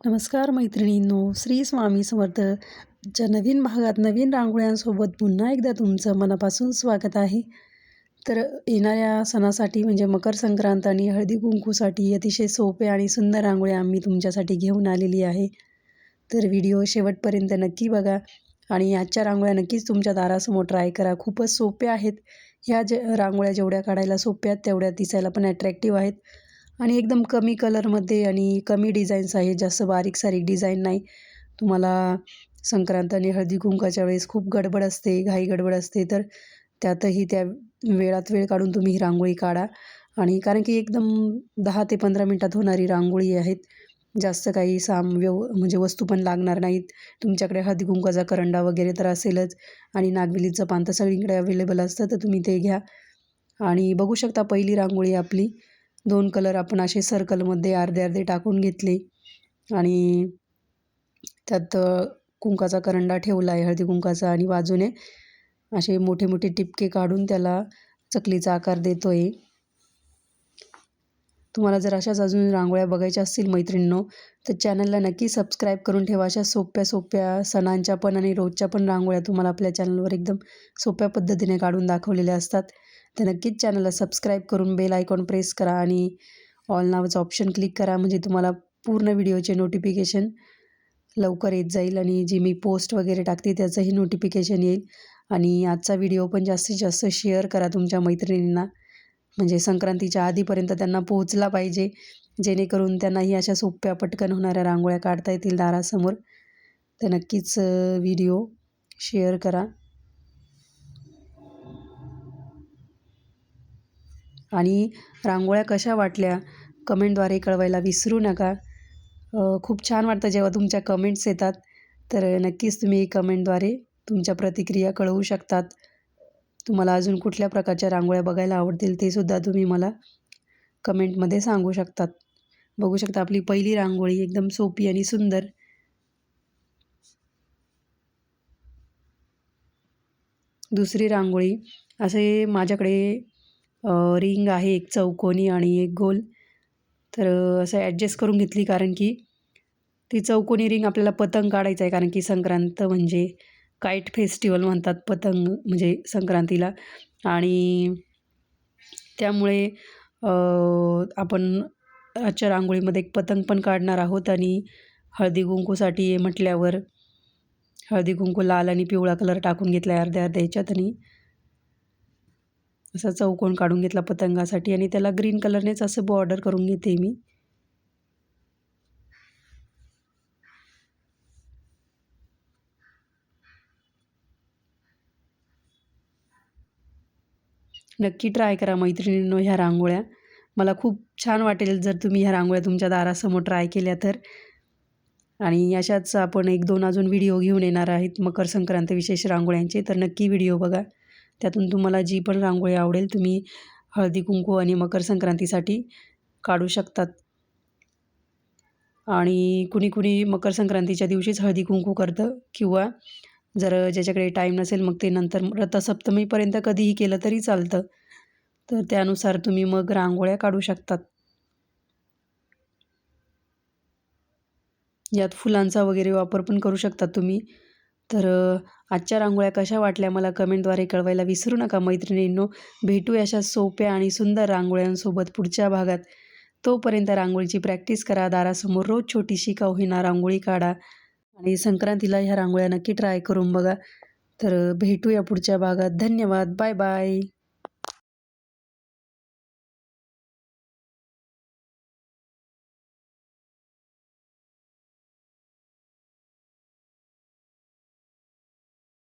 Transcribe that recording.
नमस्कार मैत्रिणींनो, श्री स्वामी समर्थ. च्या नवीन भागात नवीन रांगोळ्यांसोबत पुन्हा एकदा तुमचं मनापासून स्वागत आहे. तर येणाऱ्या सणासाठी म्हणजे मकर संक्रांत आणि हळदी कुंकूसाठी अतिशय सोपे आणि सुंदर रांगोळ्या आम्ही तुमच्यासाठी घेऊन आलेली आहे. तर व्हिडिओ शेवटपर्यंत नक्की बघा आणि आजच्या रांगोळ्या नक्कीच तुमच्या दारासमोर ट्राय करा. खूपच सोप्या आहेत. ह्या रांगोळ्या जेवढ्या काढायला सोप्या आहेत तेवढ्या दिसायला पण ॲट्रॅक्टिव्ह आहेत आणि एकदम कमी कलरमध्ये आणि कमी डिझाईन्स आहेत. जास्त बारीक-सारीक डिझाईन नाही. तुम्हाला संक्रांत आणि हळदी कुंकवाच्या वेळेस खूप गडबड असते, घाई गडबड असते, तर त्यातही त्या वेळात वेळ काढून तुम्ही ही रांगोळी काढा. आणि कारण की एकदम 10 ते 15 मिनटात होणारी रांगोळी आहेत. जास्त काही म्हणजे वस्तू पण लागणार नाहीत. तुमच्याकडे हळदी कुंकवाचा करंडा वगैरे तर असेलच आणि नागवेलीचं पान तर सगळीकडे अवेलेबल असतं, तर तुम्ही ते घ्या. आणि बघू शकता पहिली रांगोळी आपली 2 कलर आपण असे सर्कलमध्ये अर्धे-अर्धे टाकून घेतले आणि त्यात कुंकाचा करंडा ठेवला आहे हळदी कुंकाचा आणि बाजूने असे मोठे-मोठे टिपके काढून त्याला चकलीचा आकार देतो आहे. तुम्हाला जर अशाच अजून रांगोळ्या बघायच्या असतील मैत्रिणींनो, तर चॅनलला नक्की सबस्क्राईब करून ठेवा. अशा सोप्या-सोप्या सणांच्या पण आणि रोजच्या पण रांगोळ्या तुम्हाला आपल्या चॅनलवर एकदम सोप्या पद्धतीने काढून दाखवलेल्या असतात. तर नक्कीच चॅनलला सबस्क्राईब करून बेल आयकॉन प्रेस करा आणि ऑल नावाचं ऑप्शन क्लिक करा, म्हणजे तुम्हाला पूर्ण व्हिडिओचे नोटिफिकेशन लवकर येत जाईल आणि जी मी पोस्ट वगैरे टाकते त्याचंही नोटिफिकेशन येईल. आणि आजचा व्हिडिओ पण जास्तीत जास्त शेअर करा तुमच्या मैत्रिणींना, म्हणजे संक्रांतीच्या आधीपर्यंत त्यांना पोहोचला पाहिजे, जेणेकरून त्यांनाही अशा सोप्या पटकन होणाऱ्या रांगोळ्या काढता येतील दारासमोर. तर नक्कीच व्हिडिओ शेअर करा आणि रांगोळ्या कशा वाटल्या कमेंटद्वारे कळवायला विसरू नका. खूप छान वाटतं जेव्हा तुमच्या कमेंट्स येतात, तर नक्कीच तुम्ही कमेंटद्वारे तुमच्या प्रतिक्रिया कळवू शकतात. तुम्हाला अजून कुठल्या प्रकारच्या रांगोळ्या बघायला आवडतील ते सुद्धा तुम्ही मला कमेंटमध्ये सांगू शकतात. बघू शकता आपली पहिली रांगोळी एकदम सोपी आणि सुंदर. दुसरी रांगोळी असे माझ्याकडे रिंग आहे, एक चौकोनी आणि एक गोल. तर असं ॲडजस्ट करून घेतली, कारण की ती चौकोनी रिंग आपल्याला पतंग काढायचा आहे, कारण की संक्रांत म्हणजे काईट फेस्टिवल म्हणतात पतंग म्हणजे संक्रांतीला. आणि त्यामुळे आपण आजच्या रांगोळीमध्ये एक पतंग पण काढणार आहोत. आणि हळदी कुंकूसाठी म्हटल्यावर हळदी कुंकू लाल आणि पिवळा कलर टाकून घेतला आहे अर्ध्या-अर्ध्या ह्याच्यात आणि असा चौकोन काढून घेतला पतंगासाठी आणि त्याला ग्रीन कलरनेच असं बॉर्डर करून घेते मी. नक्की ट्राय करा मैत्रिणींनो ह्या रांगोळ्या. मला खूप छान वाटेल जर तुम्ही ह्या रांगोळ्या तुमच्या दारासमोर ट्राय केल्या तर. आणि अशाच आपण 1-2 अजून व्हिडिओ घेऊन येणार आहेत मकर संक्रांत विशेष रांगोळ्यांचे, तर नक्की व्हिडिओ बघा. त्यातून तुम्हाला जी पण रांगोळी आवडेल तुम्ही हळदी कुंकू आणि मकर संक्रांतीसाठी काढू शकतात. आणि कुणी मकर संक्रांतीच्या दिवशीच हळदी कुंकू करतं, किंवा जर ज्याच्याकडे टाईम नसेल मग ते नंतर रथसप्तमीपर्यंत कधीही केलं तरी चालतं. तर त्यानुसार तुम्ही मग रांगोळ्या काढू शकतात. यात फुलांचा वगैरे वापर पण करू शकता तुम्ही. तर आजच्या रांगोळ्या कशा वाटल्या मला कमेंटद्वारे कळवायला विसरू नका मैत्रिणींनो. भेटूया अशा सोप्या आणि सुंदर रांगोळ्यांसोबत पुढच्या भागात. तोपर्यंत रांगोळीची प्रॅक्टिस करा. दारासमोर रोज छोटीशी का होईना रांगोळी काढा आणि संक्रांतीला ह्या रांगोळ्या नक्की ट्राय करून बघा. तर भेटूया पुढच्या भागात. धन्यवाद. Bye bye.